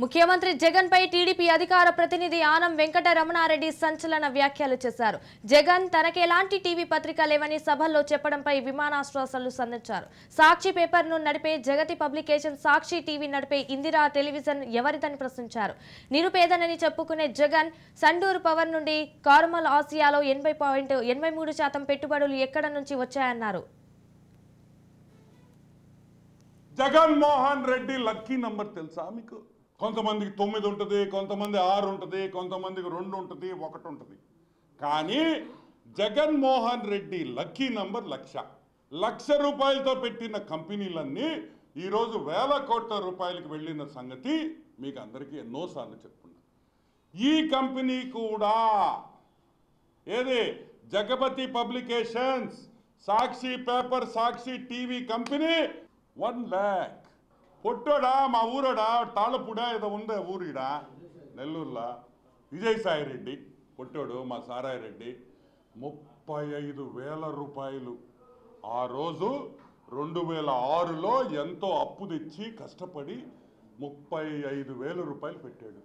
ముఖ్యమంత్రి జగన్ పై టీడీపీ అధికార ప్రతినిధి ఆనం వెంకటరమణారెడ్డి సంచలన వ్యాఖ్యలు చేశారు. జగన్ తనకి ఎలాంటి టీవీ పత్రిక లేవని సభల్లో చెప్పడంపై విమానాశ్వాసాలు సంధించారు. సాక్షి పేపర్ను నడిపే జగతి పబ్లికేషన్, సాక్షి టీవీ నడిపే ఇందిరా టెలివిజన్ ఎవరిదని ప్రశ్నించారు. నిరుపేదనని చెప్పుకునే జగన్ సండూరు పవర్ నుండి కార్మల్ ఆసియాలో 80.83% పెట్టుబడులు ఎక్కడ నుంచి వచ్చాయన్నారు. జగన్మోహన్ రెడ్డి లక్కీ నంబర్ తెలుసా మీకు? కొంతమందికి 9 ఉంటుంది, కొంతమంది 6 ఉంటుంది, కొంతమందికి 2 ఉంటుంది, 1 ఉంటుంది. కానీ జగన్మోహన్ రెడ్డి లక్కీ నంబర్ 1,00,000. 1,00,000 రూపాయలతో పెట్టిన కంపెనీలన్నీ ఈరోజు వేల కోట్ల రూపాయలకు వెళ్ళిన సంగతి మీకు అందరికీ ఎన్నోసార్లు చెప్పుకున్నాను. ఈ కంపెనీ కూడా ఏది జగపతి పబ్లికేషన్స్, సాక్షి పేపర్, సాక్షి టీవీ కంపెనీ 1 lakh. పొట్టోడా మా ఊరోడా తాళపూడా ఏదో ఉందా ఊరిడా నెల్లూరులో విజయసాయి రెడ్డి పొట్టోడు మా సారాయి రెడ్డి 35,000 రూపాయలు ఆ రోజు 2006లో ఎంతో అప్పు తెచ్చి కష్టపడి 35,000 రూపాయలు పెట్టాడు.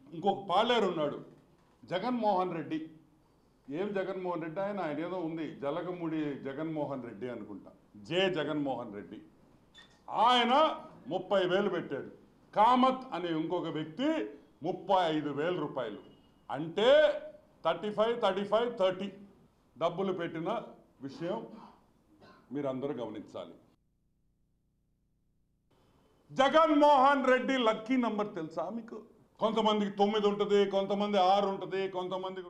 ఇంకొక పాలేరు ఉన్నాడు జగన్మోహన్ రెడ్డి. ఏం జగన్మోహన్ రెడ్డి ఆయన ఏదో ఉంది జలగముడి జగన్మోహన్ రెడ్డి అనుకుంటా, జగన్మోహన్ రెడ్డి. ఆయన 30,000 పెట్టాడు. కామత్ అనే ఇంకొక వ్యక్తి 35,000 రూపాయలు. అంటే 35, 30 డబ్బులు పెట్టిన విషయం మీరందరూ గమనించాలి. జగన్మోహన్ రెడ్డి లక్కీ నంబర్ తెలుసా మీకు? కొంతమందికి 9 ఉంటుంది, కొంతమంది 6 ఉంటుంది, కొంతమందికి